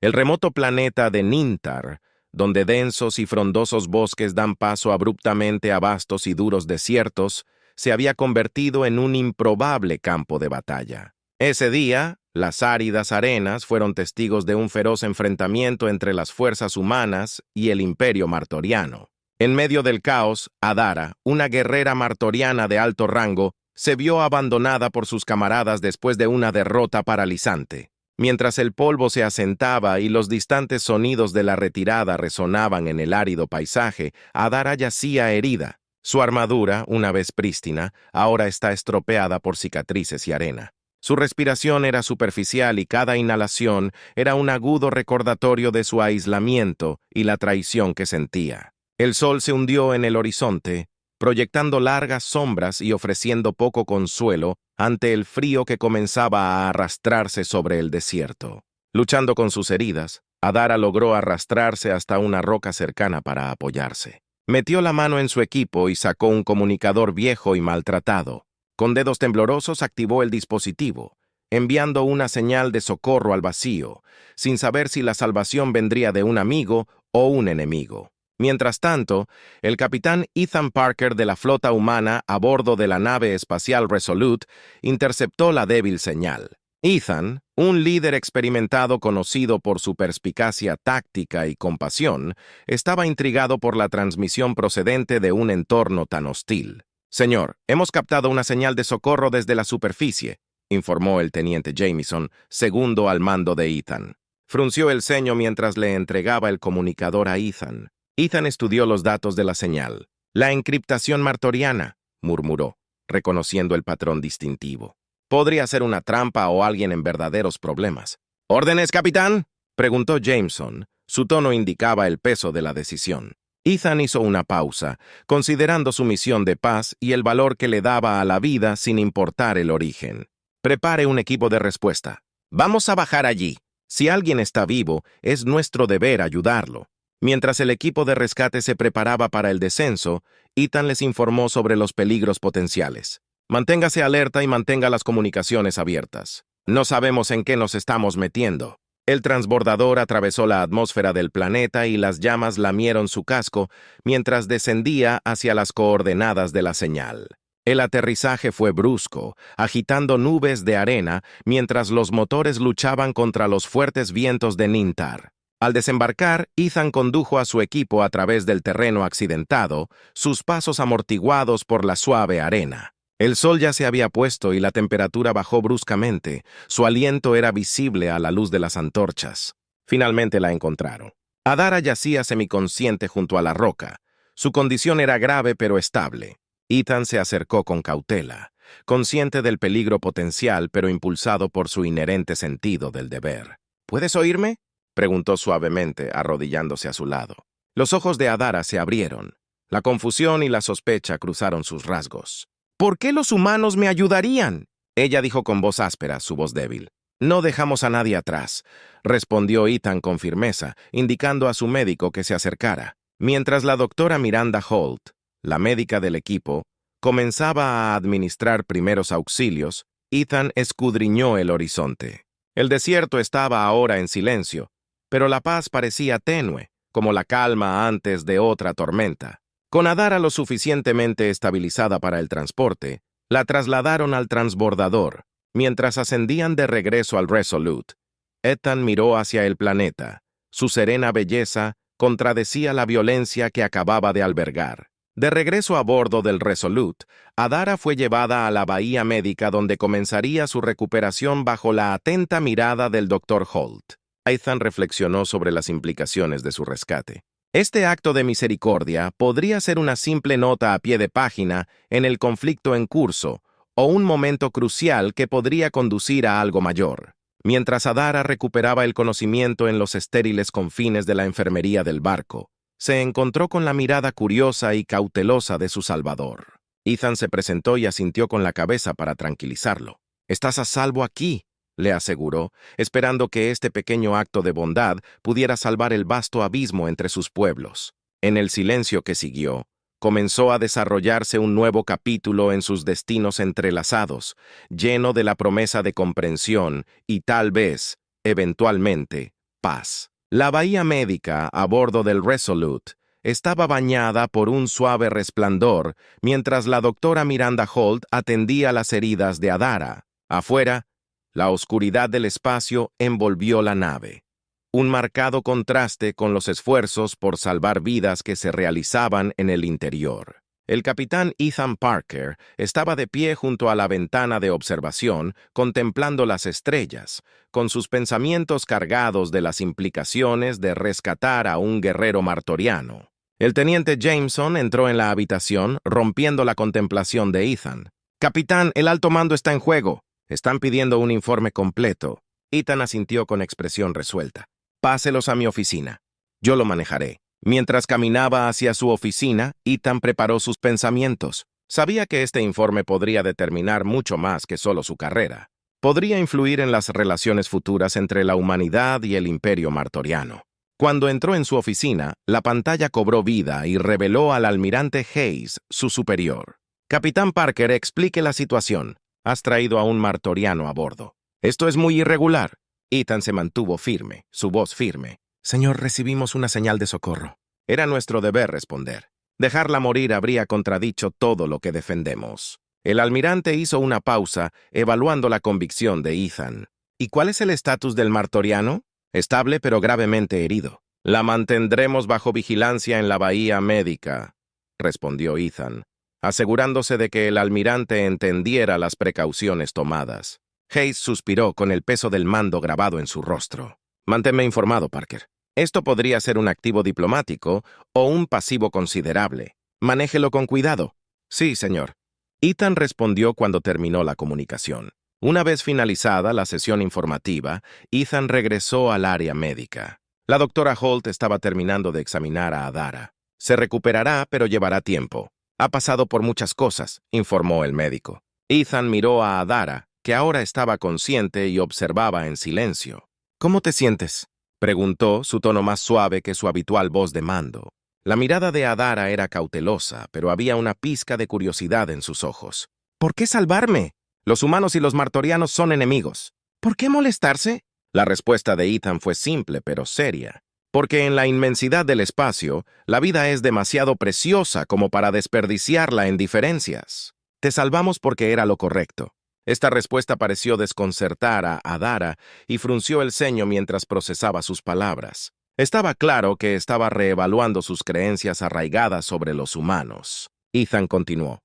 El remoto planeta de Nintar, donde densos y frondosos bosques dan paso abruptamente a vastos y duros desiertos, se había convertido en un improbable campo de batalla. Ese día, las áridas arenas fueron testigos de un feroz enfrentamiento entre las fuerzas humanas y el imperio martoriano. En medio del caos, Adara, una guerrera martoriana de alto rango, se vio abandonada por sus camaradas después de una derrota paralizante. Mientras el polvo se asentaba y los distantes sonidos de la retirada resonaban en el árido paisaje, Adara yacía herida. Su armadura, una vez prístina, ahora está estropeada por cicatrices y arena. Su respiración era superficial y cada inhalación era un agudo recordatorio de su aislamiento y la traición que sentía. El sol se hundió en el horizonte, proyectando largas sombras y ofreciendo poco consuelo ante el frío que comenzaba a arrastrarse sobre el desierto. Luchando con sus heridas, Adara logró arrastrarse hasta una roca cercana para apoyarse. Metió la mano en su equipo y sacó un comunicador viejo y maltratado. Con dedos temblorosos activó el dispositivo, enviando una señal de socorro al vacío, sin saber si la salvación vendría de un amigo o un enemigo. Mientras tanto, el capitán Ethan Parker de la flota humana a bordo de la nave espacial Resolute interceptó la débil señal. Ethan, un líder experimentado conocido por su perspicacia táctica y compasión, estaba intrigado por la transmisión procedente de un entorno tan hostil. «Señor, hemos captado una señal de socorro desde la superficie», informó el teniente Jameson, segundo al mando de Ethan. Frunció el ceño mientras le entregaba el comunicador a Ethan. Ethan estudió los datos de la señal. «La encriptación martoriana», murmuró, reconociendo el patrón distintivo. «Podría ser una trampa o alguien en verdaderos problemas». «¿Órdenes, capitán?», preguntó Jameson. Su tono indicaba el peso de la decisión. Ethan hizo una pausa, considerando su misión de paz y el valor que le daba a la vida sin importar el origen. «Prepare un equipo de respuesta. Vamos a bajar allí. Si alguien está vivo, es nuestro deber ayudarlo». Mientras el equipo de rescate se preparaba para el descenso, Ethan les informó sobre los peligros potenciales. «Manténgase alerta y mantenga las comunicaciones abiertas. No sabemos en qué nos estamos metiendo». El transbordador atravesó la atmósfera del planeta y las llamas lamieron su casco mientras descendía hacia las coordenadas de la señal. El aterrizaje fue brusco, agitando nubes de arena mientras los motores luchaban contra los fuertes vientos de Nintar. Al desembarcar, Ethan condujo a su equipo a través del terreno accidentado, sus pasos amortiguados por la suave arena. El sol ya se había puesto y la temperatura bajó bruscamente. Su aliento era visible a la luz de las antorchas. Finalmente la encontraron. Adara yacía semiconsciente junto a la roca. Su condición era grave pero estable. Ethan se acercó con cautela, consciente del peligro potencial pero impulsado por su inherente sentido del deber. «¿Puedes oírme?», preguntó suavemente, arrodillándose a su lado. Los ojos de Adara se abrieron. La confusión y la sospecha cruzaron sus rasgos. «¿Por qué los humanos me ayudarían?», ella dijo con voz áspera, su voz débil. «No dejamos a nadie atrás», respondió Ethan con firmeza, indicando a su médico que se acercara. Mientras la doctora Miranda Holt, la médica del equipo, comenzaba a administrar primeros auxilios, Ethan escudriñó el horizonte. El desierto estaba ahora en silencio, pero la paz parecía tenue, como la calma antes de otra tormenta. Con Adara lo suficientemente estabilizada para el transporte, la trasladaron al transbordador. Mientras ascendían de regreso al Resolute, Ethan miró hacia el planeta. Su serena belleza contradecía la violencia que acababa de albergar. De regreso a bordo del Resolute, Adara fue llevada a la bahía médica donde comenzaría su recuperación bajo la atenta mirada del Dr. Holt. Ethan reflexionó sobre las implicaciones de su rescate. Este acto de misericordia podría ser una simple nota a pie de página en el conflicto en curso, o un momento crucial que podría conducir a algo mayor. Mientras Adara recuperaba el conocimiento en los estériles confines de la enfermería del barco, se encontró con la mirada curiosa y cautelosa de su salvador. Ethan se presentó y asintió con la cabeza para tranquilizarlo. «Estás a salvo aquí», le aseguró, esperando que este pequeño acto de bondad pudiera salvar el vasto abismo entre sus pueblos. En el silencio que siguió, comenzó a desarrollarse un nuevo capítulo en sus destinos entrelazados, lleno de la promesa de comprensión y tal vez, eventualmente, paz. La bahía médica a bordo del Resolute estaba bañada por un suave resplandor mientras la doctora Miranda Holt atendía las heridas de Adara. Afuera, la oscuridad del espacio envolvió la nave. Un marcado contraste con los esfuerzos por salvar vidas que se realizaban en el interior. El capitán Ethan Parker estaba de pie junto a la ventana de observación, contemplando las estrellas, con sus pensamientos cargados de las implicaciones de rescatar a un guerrero martoriano. El teniente Jameson entró en la habitación, rompiendo la contemplación de Ethan. «Capitán, el alto mando está en juego. Están pidiendo un informe completo». Ethan asintió con expresión resuelta. «Páselos a mi oficina. Yo lo manejaré». Mientras caminaba hacia su oficina, Ethan preparó sus pensamientos. Sabía que este informe podría determinar mucho más que solo su carrera. Podría influir en las relaciones futuras entre la humanidad y el imperio martoriano. Cuando entró en su oficina, la pantalla cobró vida y reveló al almirante Hayes, su superior. «Capitán Parker, explique la situación. Has traído a un martoriano a bordo. Esto es muy irregular». Ethan se mantuvo firme, su voz firme. «Señor, recibimos una señal de socorro». Era nuestro deber responder. Dejarla morir habría contradicho todo lo que defendemos. El almirante hizo una pausa, evaluando la convicción de Ethan. «¿Y cuál es el estatus del martoriano?» «Estable pero gravemente herido». «La mantendremos bajo vigilancia en la bahía médica», respondió Ethan, asegurándose de que el almirante entendiera las precauciones tomadas. Hayes suspiró con el peso del mando grabado en su rostro. «Manténme informado, Parker. Esto podría ser un activo diplomático o un pasivo considerable. Manéjelo con cuidado». «Sí, señor». Ethan respondió cuando terminó la comunicación. Una vez finalizada la sesión informativa, Ethan regresó al área médica. La doctora Holt estaba terminando de examinar a Adara. «Se recuperará, pero llevará tiempo. Ha pasado por muchas cosas», informó el médico. Ethan miró a Adara, que ahora estaba consciente y observaba en silencio. «¿Cómo te sientes?», preguntó, su tono más suave que su habitual voz de mando. La mirada de Adara era cautelosa, pero había una pizca de curiosidad en sus ojos. «¿Por qué salvarme? Los humanos y los martorianos son enemigos. ¿Por qué molestarse?». La respuesta de Ethan fue simple pero seria. «Porque en la inmensidad del espacio, la vida es demasiado preciosa como para desperdiciarla en diferencias. Te salvamos porque era lo correcto». Esta respuesta pareció desconcertar a Adara y frunció el ceño mientras procesaba sus palabras. Estaba claro que estaba reevaluando sus creencias arraigadas sobre los humanos. Ethan continuó.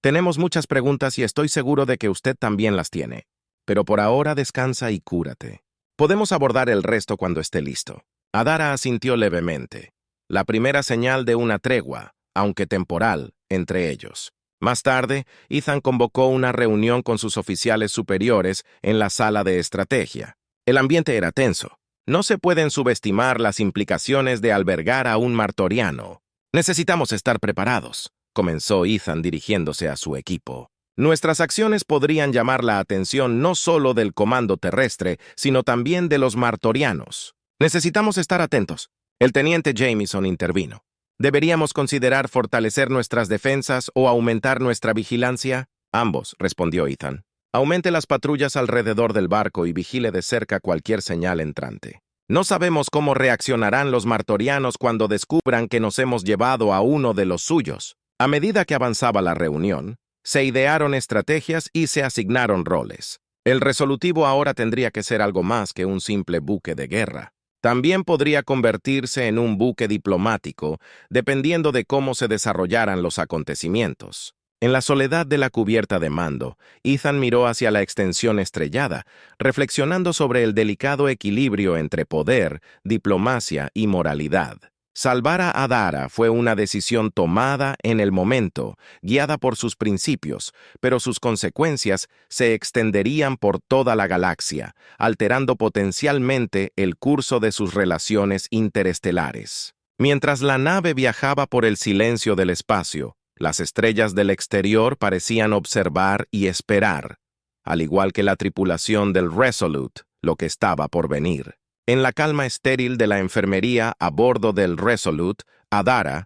«Tenemos muchas preguntas y estoy seguro de que usted también las tiene. Pero por ahora descansa y cúrate. Podemos abordar el resto cuando esté listo». Adara asintió levemente. La primera señal de una tregua, aunque temporal, entre ellos. Más tarde, Ethan convocó una reunión con sus oficiales superiores en la sala de estrategia. El ambiente era tenso. No se pueden subestimar las implicaciones de albergar a un martoriano. «Necesitamos estar preparados», comenzó Ethan dirigiéndose a su equipo. «Nuestras acciones podrían llamar la atención no solo del comando terrestre, sino también de los martorianos. Necesitamos estar atentos». El teniente Jameson intervino. «¿Deberíamos considerar fortalecer nuestras defensas o aumentar nuestra vigilancia?» «Ambos», respondió Ethan. «Aumente las patrullas alrededor del barco y vigile de cerca cualquier señal entrante. No sabemos cómo reaccionarán los martorianos cuando descubran que nos hemos llevado a uno de los suyos». A medida que avanzaba la reunión, se idearon estrategias y se asignaron roles. El resolutivo ahora tendría que ser algo más que un simple buque de guerra. También podría convertirse en un buque diplomático, dependiendo de cómo se desarrollaran los acontecimientos. En la soledad de la cubierta de mando, Ethan miró hacia la extensión estrellada, reflexionando sobre el delicado equilibrio entre poder, diplomacia y moralidad. Salvar a Adara fue una decisión tomada en el momento, guiada por sus principios, pero sus consecuencias se extenderían por toda la galaxia, alterando potencialmente el curso de sus relaciones interestelares. Mientras la nave viajaba por el silencio del espacio, las estrellas del exterior parecían observar y esperar, al igual que la tripulación del Resolute, lo que estaba por venir. En la calma estéril de la enfermería a bordo del Resolute, Adara,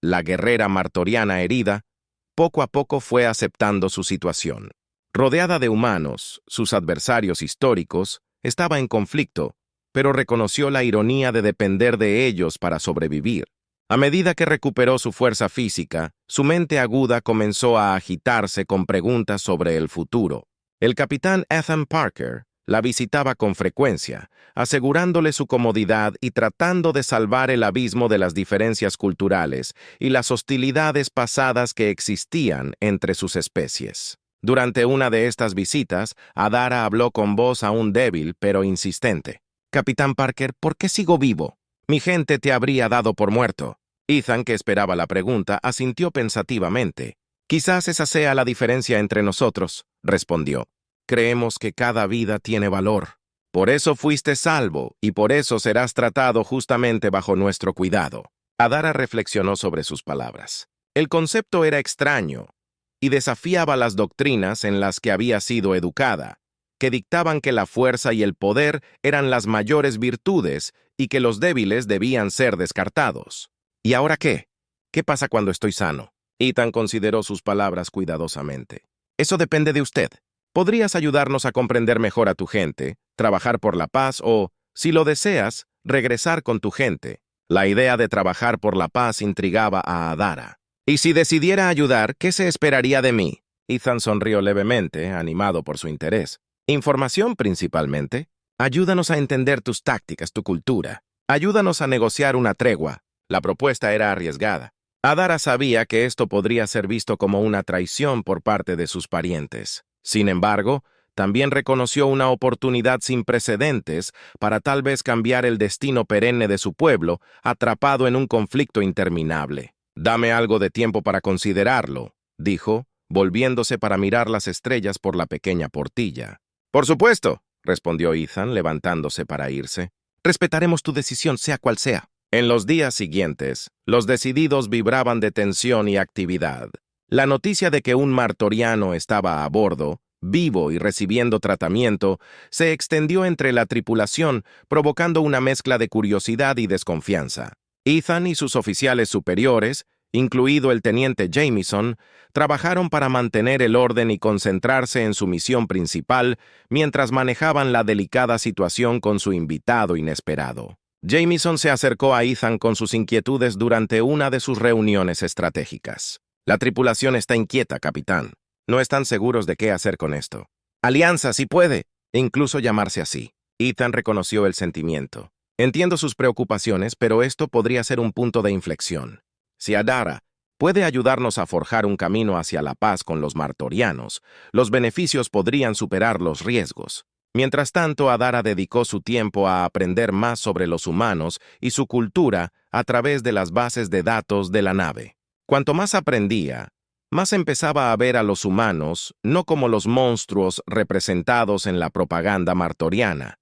la guerrera martoriana herida, poco a poco fue aceptando su situación. Rodeada de humanos, sus adversarios históricos, estaba en conflicto, pero reconoció la ironía de depender de ellos para sobrevivir. A medida que recuperó su fuerza física, su mente aguda comenzó a agitarse con preguntas sobre el futuro. El capitán Ethan Parker la visitaba con frecuencia, asegurándole su comodidad y tratando de salvar el abismo de las diferencias culturales y las hostilidades pasadas que existían entre sus especies. Durante una de estas visitas, Adara habló con voz aún débil pero insistente. «Capitán Parker, ¿por qué sigo vivo? Mi gente te habría dado por muerto». Ethan, que esperaba la pregunta, asintió pensativamente. «Quizás esa sea la diferencia entre nosotros», respondió. «Creemos que cada vida tiene valor. Por eso fuiste salvo y por eso serás tratado justamente bajo nuestro cuidado». Adara reflexionó sobre sus palabras. El concepto era extraño y desafiaba las doctrinas en las que había sido educada, que dictaban que la fuerza y el poder eran las mayores virtudes y que los débiles debían ser descartados. ¿Y ahora qué? ¿Qué pasa cuando estoy sano? Ethan consideró sus palabras cuidadosamente. Eso depende de usted. Podrías ayudarnos a comprender mejor a tu gente, trabajar por la paz o, si lo deseas, regresar con tu gente. La idea de trabajar por la paz intrigaba a Adara. «¿Y si decidiera ayudar, qué se esperaría de mí?» Ethan sonrió levemente, animado por su interés. «Información principalmente. Ayúdanos a entender tus tácticas, tu cultura. Ayúdanos a negociar una tregua». La propuesta era arriesgada. Adara sabía que esto podría ser visto como una traición por parte de sus parientes. Sin embargo, también reconoció una oportunidad sin precedentes para tal vez cambiar el destino perenne de su pueblo, atrapado en un conflicto interminable. «Dame algo de tiempo para considerarlo», dijo, volviéndose para mirar las estrellas por la pequeña portilla. «Por supuesto», respondió Ethan, levantándose para irse. «Respetaremos tu decisión, sea cual sea». En los días siguientes, los decididos vibraban de tensión y actividad. La noticia de que un martoriano estaba a bordo, vivo y recibiendo tratamiento, se extendió entre la tripulación, provocando una mezcla de curiosidad y desconfianza. Ethan y sus oficiales superiores, incluido el teniente Jamieson, trabajaron para mantener el orden y concentrarse en su misión principal mientras manejaban la delicada situación con su invitado inesperado. Jamieson se acercó a Ethan con sus inquietudes durante una de sus reuniones estratégicas. «La tripulación está inquieta, capitán. No están seguros de qué hacer con esto. Alianza, si puede, incluso llamarse así». Ethan reconoció el sentimiento. «Entiendo sus preocupaciones, pero esto podría ser un punto de inflexión. Si Adara puede ayudarnos a forjar un camino hacia la paz con los martorianos, los beneficios podrían superar los riesgos». Mientras tanto, Adara dedicó su tiempo a aprender más sobre los humanos y su cultura a través de las bases de datos de la nave. Cuanto más aprendía, más empezaba a ver a los humanos no como los monstruos representados en la propaganda martoriana,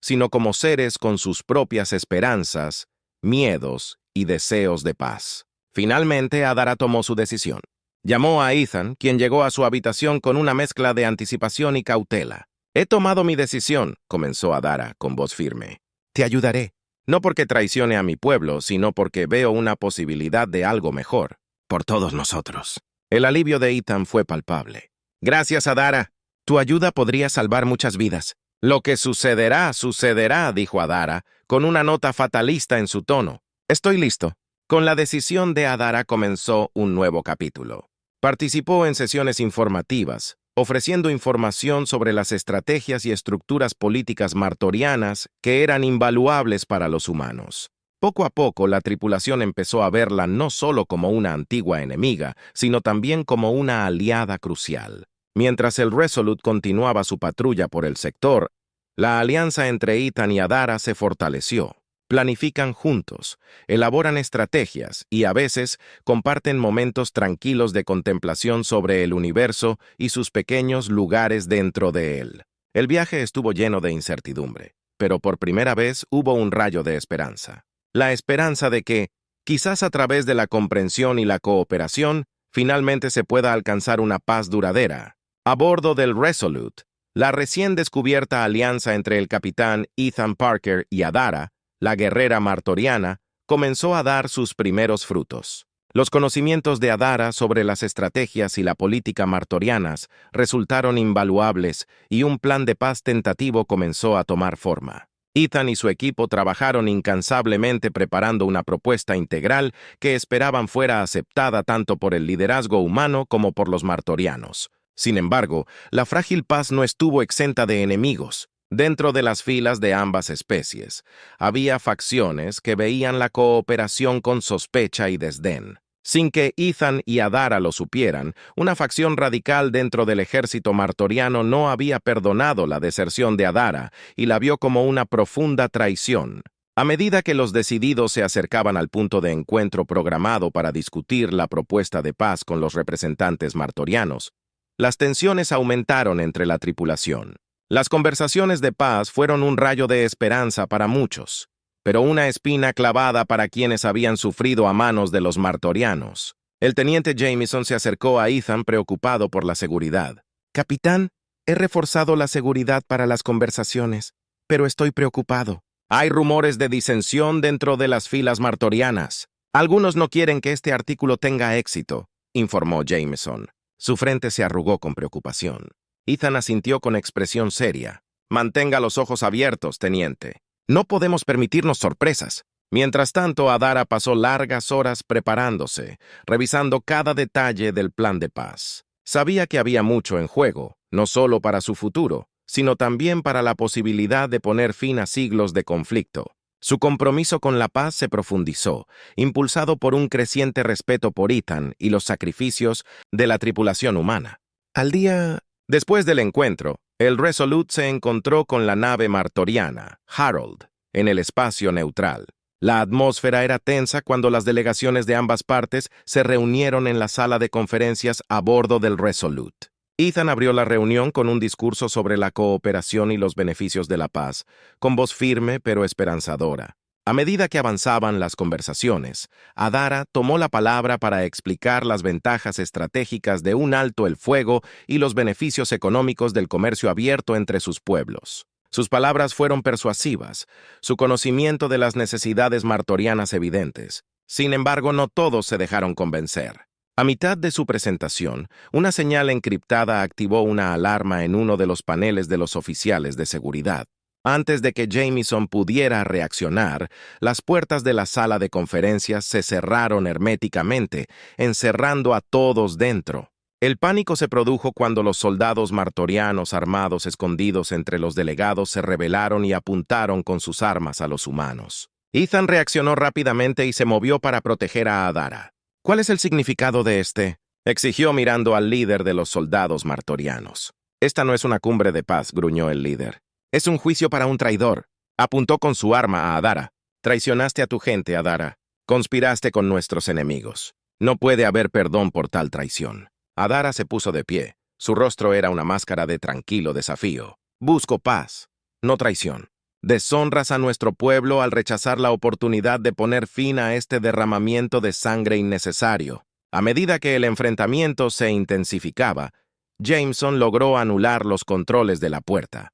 sino como seres con sus propias esperanzas, miedos y deseos de paz. Finalmente, Adara tomó su decisión. Llamó a Ethan, quien llegó a su habitación con una mezcla de anticipación y cautela. «He tomado mi decisión», comenzó Adara con voz firme. «Te ayudaré. No porque traicione a mi pueblo, sino porque veo una posibilidad de algo mejor. Por todos nosotros». El alivio de Ethan fue palpable. «Gracias, Adara. Tu ayuda podría salvar muchas vidas». «Lo que sucederá, sucederá», dijo Adara, con una nota fatalista en su tono. «Estoy listo». Con la decisión de Adara comenzó un nuevo capítulo. Participó en sesiones informativas, ofreciendo información sobre las estrategias y estructuras políticas martorianas que eran invaluables para los humanos. Poco a poco, la tripulación empezó a verla no solo como una antigua enemiga, sino también como una aliada crucial. Mientras el Resolute continuaba su patrulla por el sector, la alianza entre Ethan y Adara se fortaleció. Planifican juntos, elaboran estrategias y a veces comparten momentos tranquilos de contemplación sobre el universo y sus pequeños lugares dentro de él. El viaje estuvo lleno de incertidumbre, pero por primera vez hubo un rayo de esperanza. La esperanza de que, quizás a través de la comprensión y la cooperación, finalmente se pueda alcanzar una paz duradera. A bordo del Resolute, la recién descubierta alianza entre el capitán Ethan Parker y Adara, la guerrera martoriana, comenzó a dar sus primeros frutos. Los conocimientos de Adara sobre las estrategias y la política martorianas resultaron invaluables y un plan de paz tentativo comenzó a tomar forma. Ethan y su equipo trabajaron incansablemente preparando una propuesta integral que esperaban fuera aceptada tanto por el liderazgo humano como por los martorianos. Sin embargo, la frágil paz no estuvo exenta de enemigos. Dentro de las filas de ambas especies, había facciones que veían la cooperación con sospecha y desdén. Sin que Ethan y Adara lo supieran, una facción radical dentro del ejército martoriano no había perdonado la deserción de Adara y la vio como una profunda traición. A medida que los decididos se acercaban al punto de encuentro programado para discutir la propuesta de paz con los representantes martorianos, las tensiones aumentaron entre la tripulación. Las conversaciones de paz fueron un rayo de esperanza para muchos, pero una espina clavada para quienes habían sufrido a manos de los martorianos. El teniente Jameson se acercó a Ethan preocupado por la seguridad. «Capitán, he reforzado la seguridad para las conversaciones, pero estoy preocupado. Hay rumores de disensión dentro de las filas martorianas. Algunos no quieren que este artículo tenga éxito», informó Jameson. Su frente se arrugó con preocupación. Ethan asintió con expresión seria. «Mantenga los ojos abiertos, teniente. No podemos permitirnos sorpresas». Mientras tanto, Adara pasó largas horas preparándose, revisando cada detalle del plan de paz. Sabía que había mucho en juego, no solo para su futuro, sino también para la posibilidad de poner fin a siglos de conflicto. Su compromiso con la paz se profundizó, impulsado por un creciente respeto por Ethan y los sacrificios de la tripulación humana. Al día después del encuentro, el Resolute se encontró con la nave martoriana, Harold, en el espacio neutral. La atmósfera era tensa cuando las delegaciones de ambas partes se reunieron en la sala de conferencias a bordo del Resolute. Ethan abrió la reunión con un discurso sobre la cooperación y los beneficios de la paz, con voz firme pero esperanzadora. A medida que avanzaban las conversaciones, Adara tomó la palabra para explicar las ventajas estratégicas de un alto el fuego y los beneficios económicos del comercio abierto entre sus pueblos. Sus palabras fueron persuasivas, su conocimiento de las necesidades martorianas evidentes. Sin embargo, no todos se dejaron convencer. A mitad de su presentación, una señal encriptada activó una alarma en uno de los paneles de los oficiales de seguridad. Antes de que Jameson pudiera reaccionar, las puertas de la sala de conferencias se cerraron herméticamente, encerrando a todos dentro. El pánico se produjo cuando los soldados martorianos armados escondidos entre los delegados se rebelaron y apuntaron con sus armas a los humanos. Ethan reaccionó rápidamente y se movió para proteger a Adara. «¿Cuál es el significado de este?», exigió mirando al líder de los soldados martorianos. «Esta no es una cumbre de paz», gruñó el líder. «Es un juicio para un traidor». Apuntó con su arma a Adara. «Traicionaste a tu gente, Adara. Conspiraste con nuestros enemigos. No puede haber perdón por tal traición». Adara se puso de pie. Su rostro era una máscara de tranquilo desafío. «Busco paz, no traición. Deshonras a nuestro pueblo al rechazar la oportunidad de poner fin a este derramamiento de sangre innecesario». A medida que el enfrentamiento se intensificaba, Jameson logró anular los controles de la puerta,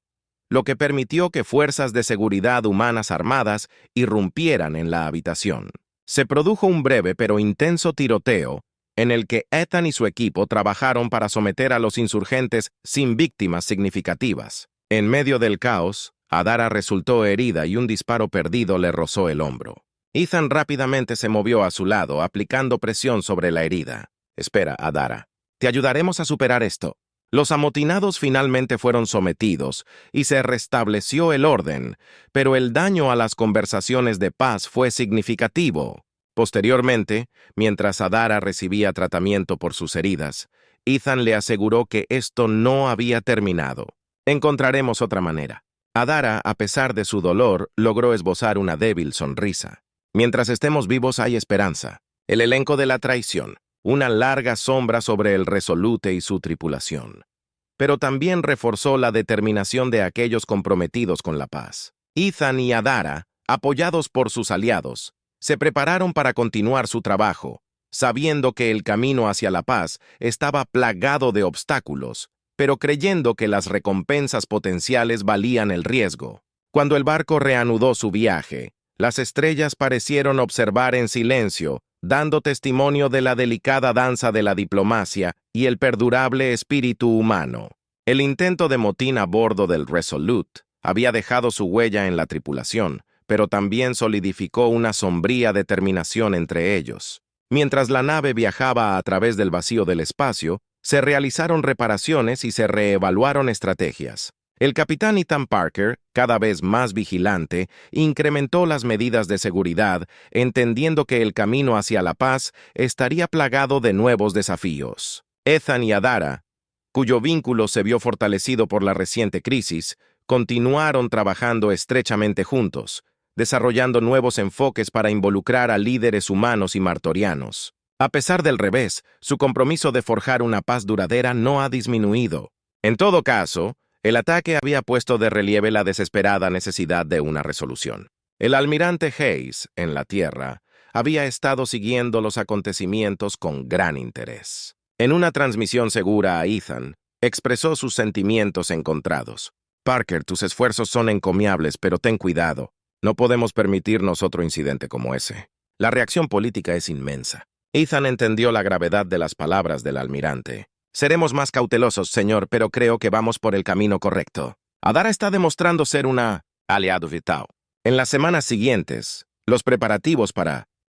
lo que permitió que fuerzas de seguridad humanas armadas irrumpieran en la habitación. Se produjo un breve pero intenso tiroteo en el que Ethan y su equipo trabajaron para someter a los insurgentes sin víctimas significativas. En medio del caos, Adara resultó herida y un disparo perdido le rozó el hombro. Ethan rápidamente se movió a su lado, aplicando presión sobre la herida. «Espera, Adara. Te ayudaremos a superar esto». Los amotinados finalmente fueron sometidos y se restableció el orden, pero el daño a las conversaciones de paz fue significativo. Posteriormente, mientras Adara recibía tratamiento por sus heridas, Ethan le aseguró que esto no había terminado. «Encontraremos otra manera». Adara, a pesar de su dolor, logró esbozar una débil sonrisa. «Mientras estemos vivos hay esperanza». El elenco de la traición, una larga sombra sobre el Resolute y su tripulación. Pero también reforzó la determinación de aquellos comprometidos con la paz. Ethan y Adara, apoyados por sus aliados, se prepararon para continuar su trabajo, sabiendo que el camino hacia la paz estaba plagado de obstáculos, pero creyendo que las recompensas potenciales valían el riesgo. Cuando el barco reanudó su viaje, las estrellas parecieron observar en silencio, dando testimonio de la delicada danza de la diplomacia y el perdurable espíritu humano. El intento de motín a bordo del Resolute había dejado su huella en la tripulación, pero también solidificó una sombría determinación entre ellos. Mientras la nave viajaba a través del vacío del espacio, se realizaron reparaciones y se reevaluaron estrategias. El capitán Ethan Parker, cada vez más vigilante, incrementó las medidas de seguridad, entendiendo que el camino hacia la paz estaría plagado de nuevos desafíos. Ethan y Adara, cuyo vínculo se vio fortalecido por la reciente crisis, continuaron trabajando estrechamente juntos, desarrollando nuevos enfoques para involucrar a líderes humanos y martorianos. A pesar del revés, su compromiso de forjar una paz duradera no ha disminuido. En todo caso, el ataque había puesto de relieve la desesperada necesidad de una resolución. El almirante Hayes, en la Tierra, había estado siguiendo los acontecimientos con gran interés. En una transmisión segura a Ethan, expresó sus sentimientos encontrados. «Parker, tus esfuerzos son encomiables, pero ten cuidado. No podemos permitirnos otro incidente como ese. La reacción política es inmensa». Ethan entendió la gravedad de las palabras del almirante. «Seremos más cautelosos, señor, pero creo que vamos por el camino correcto. Adara está demostrando ser una aliado vital». En las semanas siguientes, los preparativos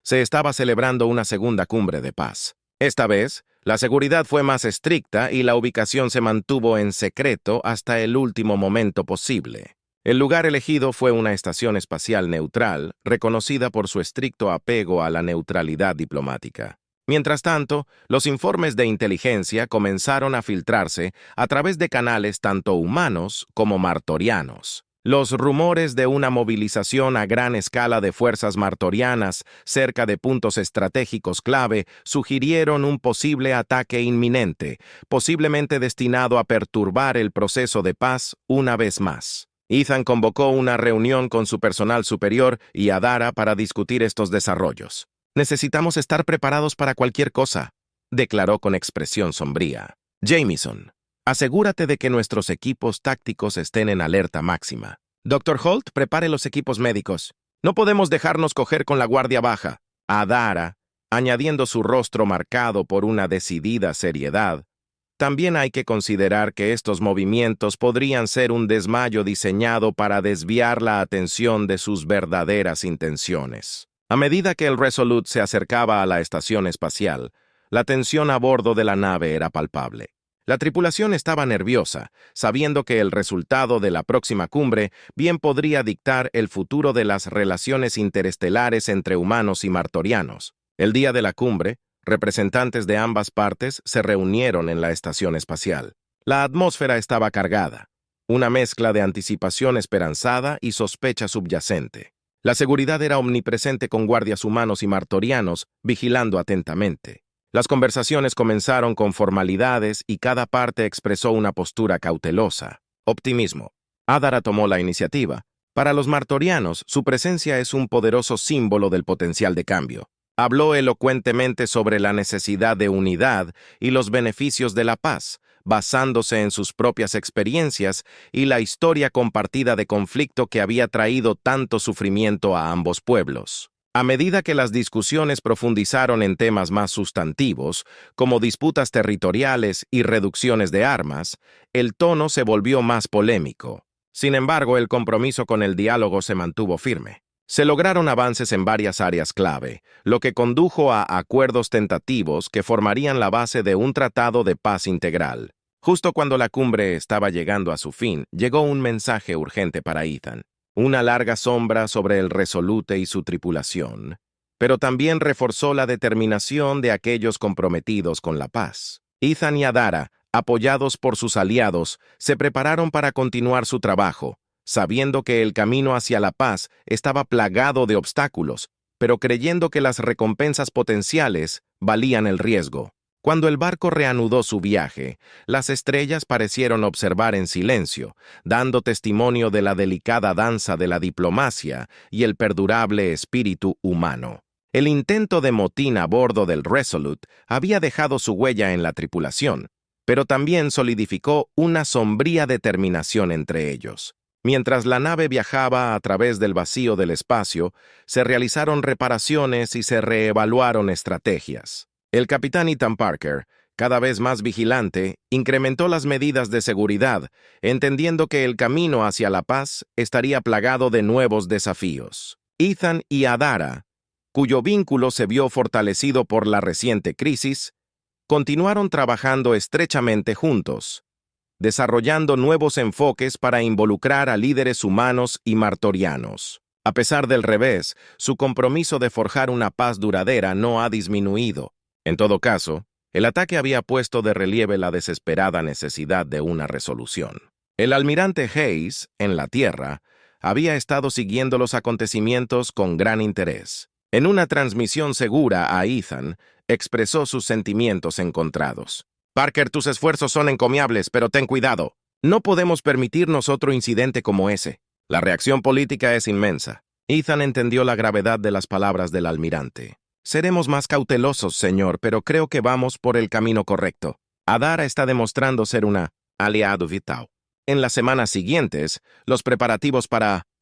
se estaba celebrando una segunda cumbre de paz. Esta vez, la seguridad fue más estricta y la ubicación se mantuvo en secreto hasta el último momento posible. El lugar elegido fue una estación espacial neutral, reconocida por su estricto apego a la neutralidad diplomática. Mientras tanto, los informes de inteligencia comenzaron a filtrarse a través de canales tanto humanos como martorianos. Los rumores de una movilización a gran escala de fuerzas martorianas cerca de puntos estratégicos clave sugirieron un posible ataque inminente, posiblemente destinado a perturbar el proceso de paz una vez más. Ethan convocó una reunión con su personal superior y Adara para discutir estos desarrollos. «Necesitamos estar preparados para cualquier cosa», declaró con expresión sombría. «Jameson, asegúrate de que nuestros equipos tácticos estén en alerta máxima. Dr. Holt, prepare los equipos médicos. No podemos dejarnos coger con la guardia baja». Adara, añadiendo su rostro marcado por una decidida seriedad, «También hay que considerar que estos movimientos podrían ser un desmayo diseñado para desviar la atención de sus verdaderas intenciones». A medida que el Resolute se acercaba a la estación espacial, la tensión a bordo de la nave era palpable. La tripulación estaba nerviosa, sabiendo que el resultado de la próxima cumbre bien podría dictar el futuro de las relaciones interestelares entre humanos y martorianos. El día de la cumbre, representantes de ambas partes se reunieron en la estación espacial. La atmósfera estaba cargada, una mezcla de anticipación esperanzada y sospecha subyacente. La seguridad era omnipresente con guardias humanos y martorianos vigilando atentamente. Las conversaciones comenzaron con formalidades y cada parte expresó una postura cautelosa. Optimismo. Adara tomó la iniciativa. Para los martorianos, su presencia es un poderoso símbolo del potencial de cambio. Habló elocuentemente sobre la necesidad de unidad y los beneficios de la paz, basándose en sus propias experiencias y la historia compartida de conflicto que había traído tanto sufrimiento a ambos pueblos. A medida que las discusiones profundizaron en temas más sustantivos, como disputas territoriales y reducciones de armas, el tono se volvió más polémico. Sin embargo, el compromiso con el diálogo se mantuvo firme. Se lograron avances en varias áreas clave, lo que condujo a acuerdos tentativos que formarían la base de un tratado de paz integral. Justo cuando la cumbre estaba llegando a su fin, llegó un mensaje urgente para Ethan. Una larga sombra sobre el Resolute y su tripulación, pero también reforzó la determinación de aquellos comprometidos con la paz. Ethan y Adara, apoyados por sus aliados, se prepararon para continuar su trabajo, sabiendo que el camino hacia la paz estaba plagado de obstáculos, pero creyendo que las recompensas potenciales valían el riesgo. Cuando el barco reanudó su viaje, las estrellas parecieron observar en silencio, dando testimonio de la delicada danza de la diplomacia y el perdurable espíritu humano. El intento de motín a bordo del Resolute había dejado su huella en la tripulación, pero también solidificó una sombría determinación entre ellos. Mientras la nave viajaba a través del vacío del espacio, se realizaron reparaciones y se reevaluaron estrategias. El capitán Ethan Parker, cada vez más vigilante, incrementó las medidas de seguridad, entendiendo que el camino hacia la paz estaría plagado de nuevos desafíos. Ethan y Adara, cuyo vínculo se vio fortalecido por la reciente crisis, continuaron trabajando estrechamente juntos, desarrollando nuevos enfoques para involucrar a líderes humanos y martorianos. A pesar del revés, su compromiso de forjar una paz duradera no ha disminuido. En todo caso, el ataque había puesto de relieve la desesperada necesidad de una resolución. El almirante Hayes, en la Tierra, había estado siguiendo los acontecimientos con gran interés. En una transmisión segura a Ethan, expresó sus sentimientos encontrados. «Parker, tus esfuerzos son encomiables, pero ten cuidado. No podemos permitirnos otro incidente como ese. La reacción política es inmensa». Ethan entendió la gravedad de las palabras del almirante. «Seremos más cautelosos, señor, pero creo que vamos por el camino correcto. Adara está demostrando ser una aliado vital». En las semanas siguientes, los preparativos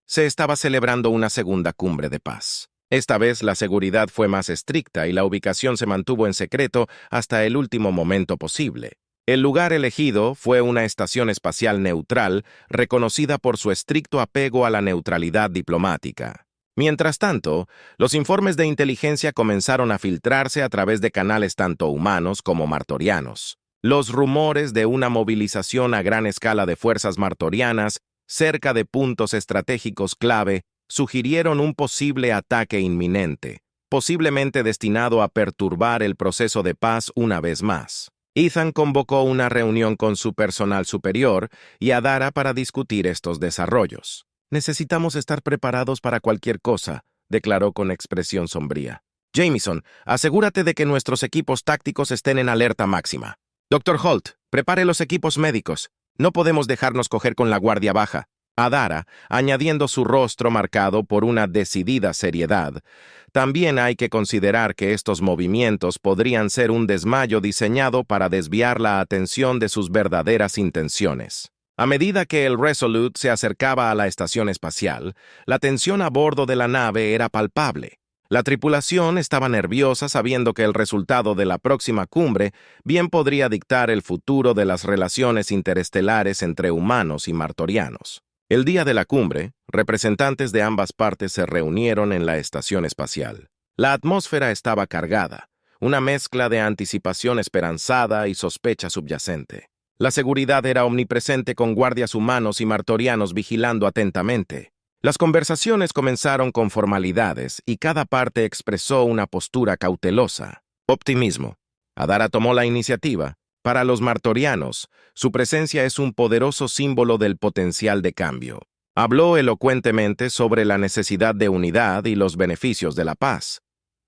se estaba celebrando una segunda cumbre de paz. Esta vez la seguridad fue más estricta y la ubicación se mantuvo en secreto hasta el último momento posible. El lugar elegido fue una estación espacial neutral reconocida por su estricto apego a la neutralidad diplomática. Mientras tanto, los informes de inteligencia comenzaron a filtrarse a través de canales tanto humanos como martorianos. Los rumores de una movilización a gran escala de fuerzas martorianas cerca de puntos estratégicos clave sugirieron un posible ataque inminente, posiblemente destinado a perturbar el proceso de paz una vez más. Ethan convocó una reunión con su personal superior y Adara para discutir estos desarrollos. «Necesitamos estar preparados para cualquier cosa», declaró con expresión sombría. «Jameson, asegúrate de que nuestros equipos tácticos estén en alerta máxima. Dr. Holt, prepare los equipos médicos. No podemos dejarnos coger con la guardia baja». Adara, añadiendo su rostro marcado por una decidida seriedad, «También hay que considerar que estos movimientos podrían ser un desmayo diseñado para desviar la atención de sus verdaderas intenciones». A medida que el Resolute se acercaba a la estación espacial, la tensión a bordo de la nave era palpable. La tripulación estaba nerviosa sabiendo que el resultado de la próxima cumbre bien podría dictar el futuro de las relaciones interestelares entre humanos y martorianos. El día de la cumbre, representantes de ambas partes se reunieron en la estación espacial. La atmósfera estaba cargada, una mezcla de anticipación esperanzada y sospecha subyacente. La seguridad era omnipresente con guardias humanos y martorianos vigilando atentamente. Las conversaciones comenzaron con formalidades y cada parte expresó una postura cautelosa. Optimismo. Adara tomó la iniciativa. Para los martorianos, su presencia es un poderoso símbolo del potencial de cambio. Habló elocuentemente sobre la necesidad de unidad y los beneficios de la paz,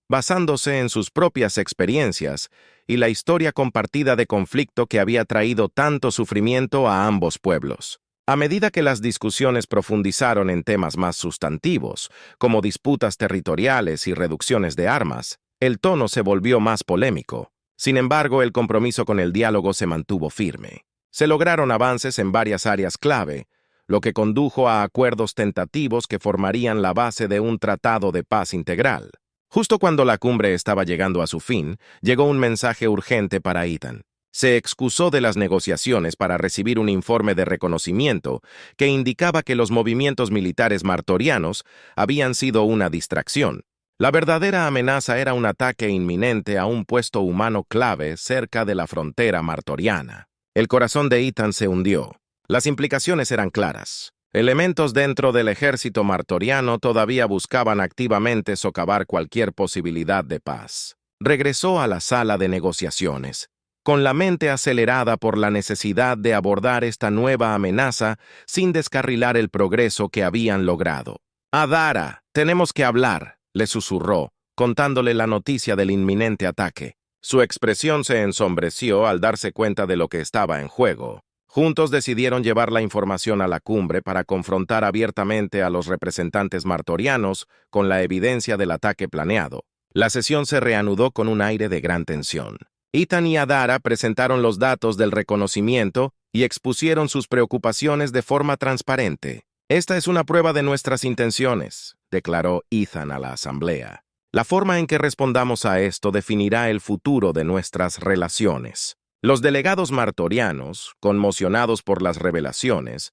basándose en sus propias experiencias y la historia compartida de conflicto que había traído tanto sufrimiento a ambos pueblos. A medida que las discusiones profundizaron en temas más sustantivos, como disputas territoriales y reducciones de armas, el tono se volvió más polémico. Sin embargo, el compromiso con el diálogo se mantuvo firme. Se lograron avances en varias áreas clave, lo que condujo a acuerdos tentativos que formarían la base de un tratado de paz integral. Justo cuando la cumbre estaba llegando a su fin, llegó un mensaje urgente para Ethan. Se excusó de las negociaciones para recibir un informe de reconocimiento que indicaba que los movimientos militares martorianos habían sido una distracción. La verdadera amenaza era un ataque inminente a un puesto humano clave cerca de la frontera martoriana. El corazón de Ethan se hundió. Las implicaciones eran claras. Elementos dentro del ejército martoriano todavía buscaban activamente socavar cualquier posibilidad de paz. Regresó a la sala de negociaciones, con la mente acelerada por la necesidad de abordar esta nueva amenaza sin descarrilar el progreso que habían logrado. «Adara, tenemos que hablar», le susurró, contándole la noticia del inminente ataque. Su expresión se ensombreció al darse cuenta de lo que estaba en juego. Juntos decidieron llevar la información a la cumbre para confrontar abiertamente a los representantes martorianos con la evidencia del ataque planeado. La sesión se reanudó con un aire de gran tensión. Ethan y Adara presentaron los datos del reconocimiento y expusieron sus preocupaciones de forma transparente. «Esta es una prueba de nuestras intenciones», declaró Ethan a la asamblea. «La forma en que respondamos a esto definirá el futuro de nuestras relaciones». Los delegados martorianos, conmocionados por las revelaciones,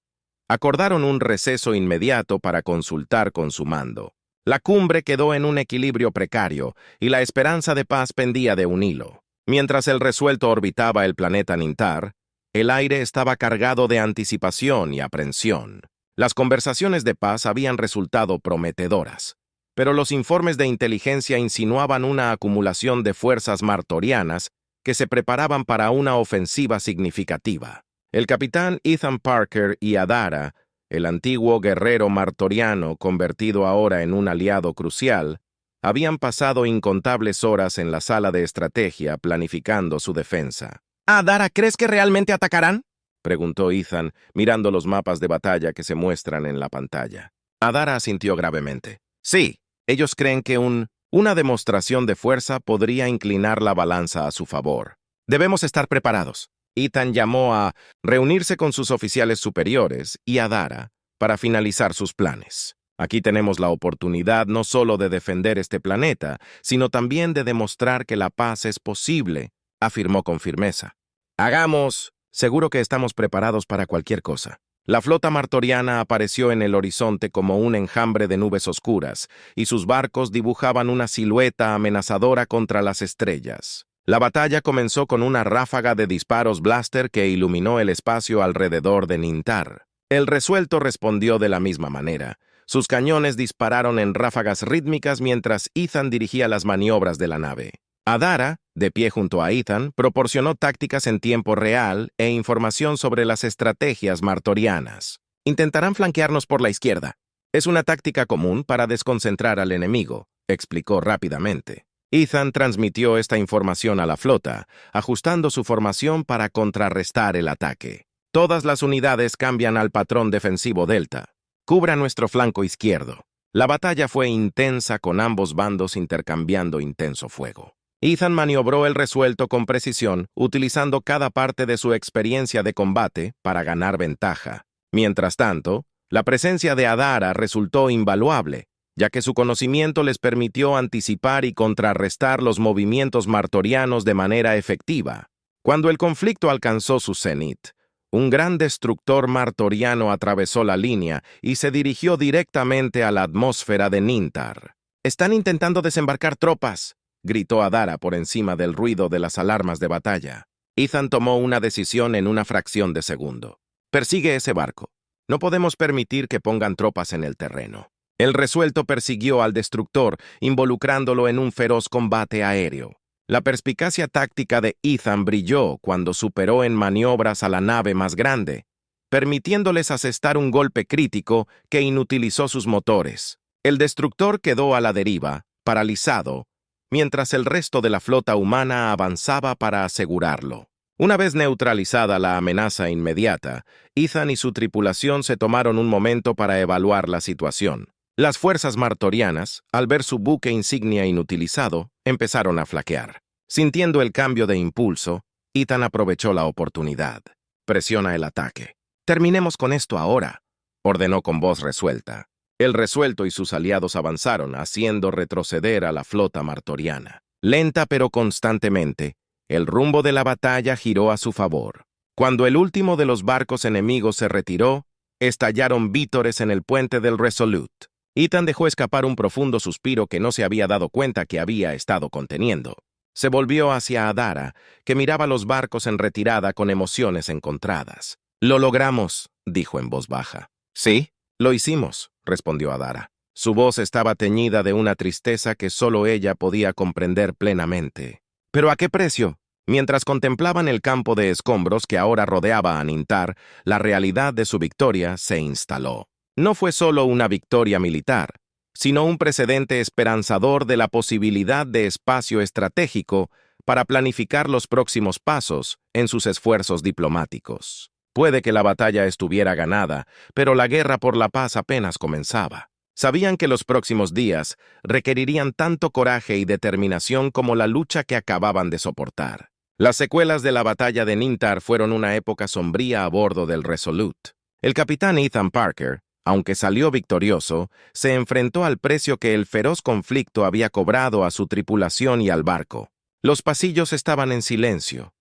acordaron un receso inmediato para consultar con su mando. La cumbre quedó en un equilibrio precario y la esperanza de paz pendía de un hilo. Mientras el resuelto orbitaba el planeta Nintar, el aire estaba cargado de anticipación y aprensión. Las conversaciones de paz habían resultado prometedoras, pero los informes de inteligencia insinuaban una acumulación de fuerzas martorianas que se preparaban para una ofensiva significativa. El capitán Ethan Parker y Adara, el antiguo guerrero martoriano convertido ahora en un aliado crucial, habían pasado incontables horas en la sala de estrategia planificando su defensa. «Adara, ¿crees que realmente atacarán?», preguntó Ethan, mirando los mapas de batalla que se muestran en la pantalla. Adara asintió gravemente. «Sí, ellos creen que una demostración de fuerza podría inclinar la balanza a su favor. Debemos estar preparados». Ethan llamó a reunirse con sus oficiales superiores y a Dara para finalizar sus planes. «Aquí tenemos la oportunidad no solo de defender este planeta, sino también de demostrar que la paz es posible», afirmó con firmeza. «Hagamos. Seguro que estamos preparados para cualquier cosa». La flota martoriana apareció en el horizonte como un enjambre de nubes oscuras, y sus barcos dibujaban una silueta amenazadora contra las estrellas. La batalla comenzó con una ráfaga de disparos blaster que iluminó el espacio alrededor de Nintar. El resuelto respondió de la misma manera. Sus cañones dispararon en ráfagas rítmicas mientras Ethan dirigía las maniobras de la nave. Adara, de pie junto a Ethan, proporcionó tácticas en tiempo real e información sobre las estrategias martorianas. «Intentarán flanquearnos por la izquierda. Es una táctica común para desconcentrar al enemigo», explicó rápidamente. Ethan transmitió esta información a la flota, ajustando su formación para contrarrestar el ataque. «Todas las unidades cambian al patrón defensivo Delta. Cubra nuestro flanco izquierdo». La batalla fue intensa con ambos bandos intercambiando intenso fuego. Ethan maniobró el resuelto con precisión, utilizando cada parte de su experiencia de combate para ganar ventaja. Mientras tanto, la presencia de Adara resultó invaluable, ya que su conocimiento les permitió anticipar y contrarrestar los movimientos martorianos de manera efectiva. Cuando el conflicto alcanzó su cenit, un gran destructor martoriano atravesó la línea y se dirigió directamente a la atmósfera de Nintar. «Están intentando desembarcar tropas», gritó Adara por encima del ruido de las alarmas de batalla. Ethan tomó una decisión en una fracción de segundo. «Persigue ese barco. No podemos permitir que pongan tropas en el terreno». El resuelto persiguió al destructor, involucrándolo en un feroz combate aéreo. La perspicacia táctica de Ethan brilló cuando superó en maniobras a la nave más grande, permitiéndoles asestar un golpe crítico que inutilizó sus motores. El destructor quedó a la deriva, paralizado, mientras el resto de la flota humana avanzaba para asegurarlo. Una vez neutralizada la amenaza inmediata, Ethan y su tripulación se tomaron un momento para evaluar la situación. Las fuerzas martorianas, al ver su buque insignia inutilizado, empezaron a flaquear. Sintiendo el cambio de impulso, Ethan aprovechó la oportunidad. «Presiona el ataque». «Terminemos con esto ahora», ordenó con voz resuelta. El resuelto y sus aliados avanzaron, haciendo retroceder a la flota martoriana. Lenta pero constantemente, el rumbo de la batalla giró a su favor. Cuando el último de los barcos enemigos se retiró, estallaron vítores en el puente del Resolute. Ethan dejó escapar un profundo suspiro que no se había dado cuenta que había estado conteniendo. Se volvió hacia Adara, que miraba los barcos en retirada con emociones encontradas. «Lo logramos», dijo en voz baja. «Sí, lo hicimos», respondió Adara. Su voz estaba teñida de una tristeza que solo ella podía comprender plenamente. «¿Pero a qué precio?». Mientras contemplaban el campo de escombros que ahora rodeaba a Nintar, la realidad de su victoria se instaló. No fue solo una victoria militar, sino un precedente esperanzador de la posibilidad de espacio estratégico para planificar los próximos pasos en sus esfuerzos diplomáticos. Puede que la batalla estuviera ganada, pero la guerra por la paz apenas comenzaba. Sabían que los próximos días requerirían tanto coraje y determinación como la lucha que acababan de soportar. Las secuelas de la batalla de Nintar fueron una época sombría a bordo del Resolute. El capitán Ethan Parker, aunque salió victorioso, se enfrentó al precio que el feroz conflicto había cobrado a su tripulación y al barco. Los pasillos estaban en silencio.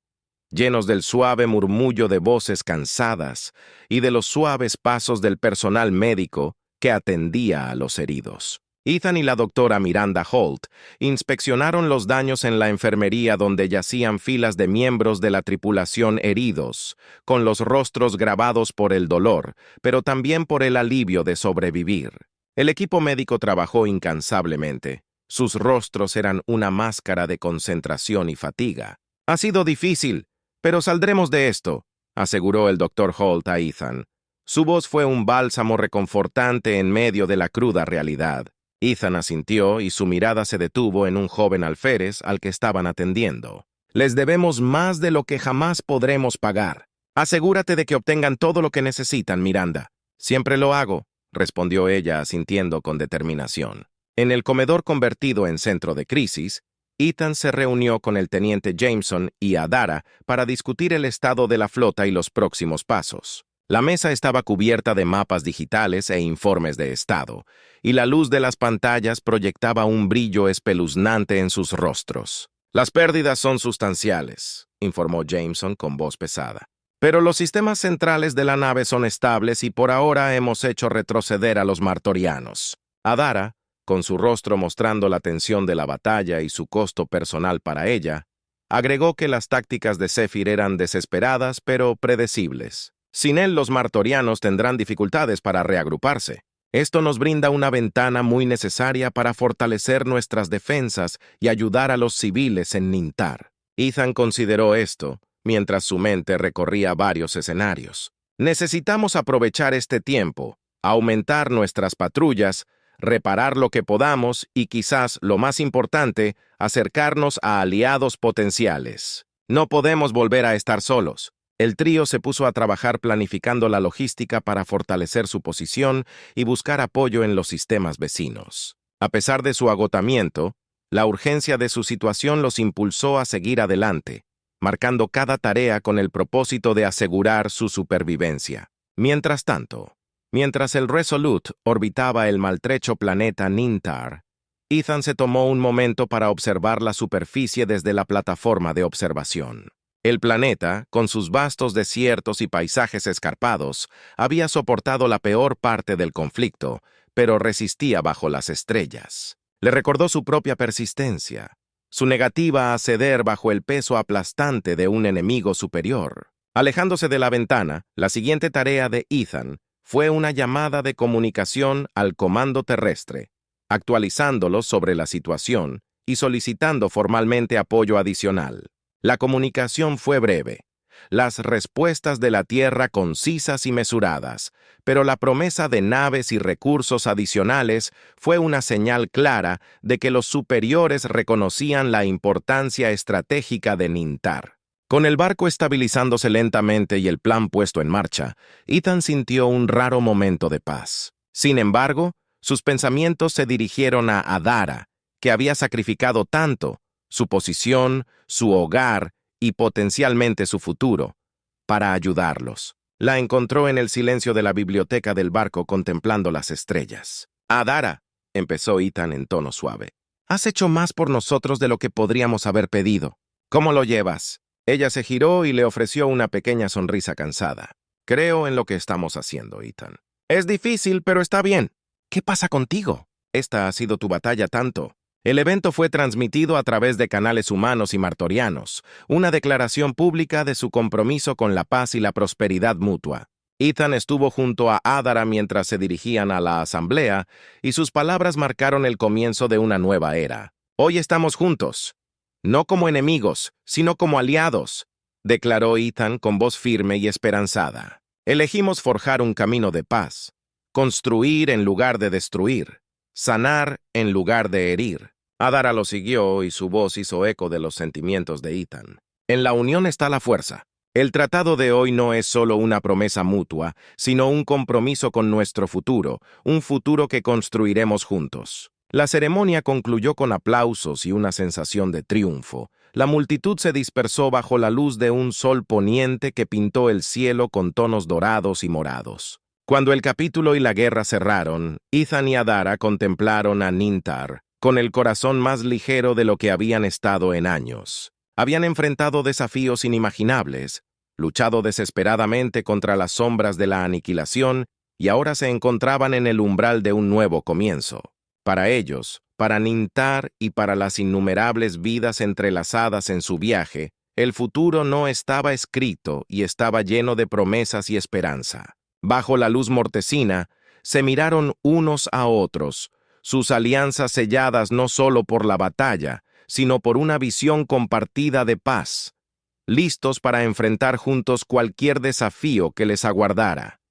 llenos del suave murmullo de voces cansadas y de los suaves pasos del personal médico que atendía a los heridos. Ethan y la doctora Miranda Holt inspeccionaron los daños en la enfermería donde yacían filas de miembros de la tripulación heridos, con los rostros grabados por el dolor, pero también por el alivio de sobrevivir. El equipo médico trabajó incansablemente. Sus rostros eran una máscara de concentración y fatiga. «Ha sido difícil, pero saldremos de esto», aseguró el doctor Holt a Ethan. Su voz fue un bálsamo reconfortante en medio de la cruda realidad. Ethan asintió y su mirada se detuvo en un joven alférez al que estaban atendiendo. «Les debemos más de lo que jamás podremos pagar. Asegúrate de que obtengan todo lo que necesitan, Miranda». «Siempre lo hago», respondió ella asintiendo con determinación. En el comedor convertido en centro de crisis, Ethan se reunió con el teniente Jameson y Adara para discutir el estado de la flota y los próximos pasos. La mesa estaba cubierta de mapas digitales e informes de estado, y la luz de las pantallas proyectaba un brillo espeluznante en sus rostros. «Las pérdidas son sustanciales», informó Jameson con voz pesada. «Pero los sistemas centrales de la nave son estables y por ahora hemos hecho retroceder a los martorianos». Adara, con su rostro mostrando la tensión de la batalla y su costo personal para ella, agregó que las tácticas de Zephyr eran desesperadas pero predecibles. Sin él, los martorianos tendrán dificultades para reagruparse. Esto nos brinda una ventana muy necesaria para fortalecer nuestras defensas y ayudar a los civiles en Nintar. Ethan consideró esto, mientras su mente recorría varios escenarios. Necesitamos aprovechar este tiempo, aumentar nuestras patrullas, reparar lo que podamos y quizás, lo más importante, acercarnos a aliados potenciales. No podemos volver a estar solos. El trío se puso a trabajar planificando la logística para fortalecer su posición y buscar apoyo en los sistemas vecinos. A pesar de su agotamiento, la urgencia de su situación los impulsó a seguir adelante, marcando cada tarea con el propósito de asegurar su supervivencia. Mientras tanto, mientras el Resolute orbitaba el maltrecho planeta Nintar, Ethan se tomó un momento para observar la superficie desde la plataforma de observación. El planeta, con sus vastos desiertos y paisajes escarpados, había soportado la peor parte del conflicto, pero resistía bajo las estrellas. Le recordó su propia persistencia, su negativa a ceder bajo el peso aplastante de un enemigo superior. Alejándose de la ventana, la siguiente tarea de Ethan fue una llamada de comunicación al comando terrestre, actualizándolos sobre la situación y solicitando formalmente apoyo adicional. La comunicación fue breve, las respuestas de la Tierra concisas y mesuradas, pero la promesa de naves y recursos adicionales fue una señal clara de que los superiores reconocían la importancia estratégica de Nintar. Con el barco estabilizándose lentamente y el plan puesto en marcha, Ethan sintió un raro momento de paz. Sin embargo, sus pensamientos se dirigieron a Adara, que había sacrificado tanto, su posición, su hogar y potencialmente su futuro, para ayudarlos. La encontró en el silencio de la biblioteca del barco contemplando las estrellas. «Adara», empezó Ethan en tono suave, «has hecho más por nosotros de lo que podríamos haber pedido. ¿Cómo lo llevas?» Ella se giró y le ofreció una pequeña sonrisa cansada. «Creo en lo que estamos haciendo, Ethan. Es difícil, pero está bien. ¿Qué pasa contigo? Esta ha sido tu batalla tanto». El evento fue transmitido a través de canales humanos y martorianos, una declaración pública de su compromiso con la paz y la prosperidad mutua. Ethan estuvo junto a Adara mientras se dirigían a la asamblea, y sus palabras marcaron el comienzo de una nueva era. «Hoy estamos juntos, no como enemigos, sino como aliados», declaró Ethan con voz firme y esperanzada. «Elegimos forjar un camino de paz, construir en lugar de destruir, sanar en lugar de herir». Adara lo siguió y su voz hizo eco de los sentimientos de Ethan. «En la unión está la fuerza. El tratado de hoy no es solo una promesa mutua, sino un compromiso con nuestro futuro, un futuro que construiremos juntos». La ceremonia concluyó con aplausos y una sensación de triunfo. La multitud se dispersó bajo la luz de un sol poniente que pintó el cielo con tonos dorados y morados. Cuando el capítulo y la guerra cerraron, Ethan y Adara contemplaron a Nintar, con el corazón más ligero de lo que habían estado en años. Habían enfrentado desafíos inimaginables, luchado desesperadamente contra las sombras de la aniquilación y ahora se encontraban en el umbral de un nuevo comienzo. Para ellos, para Nintar y para las innumerables vidas entrelazadas en su viaje, el futuro no estaba escrito y estaba lleno de promesas y esperanza. Bajo la luz mortecina, se miraron unos a otros, sus alianzas selladas no solo por la batalla, sino por una visión compartida de paz, listos para enfrentar juntos cualquier desafío que les aguardara.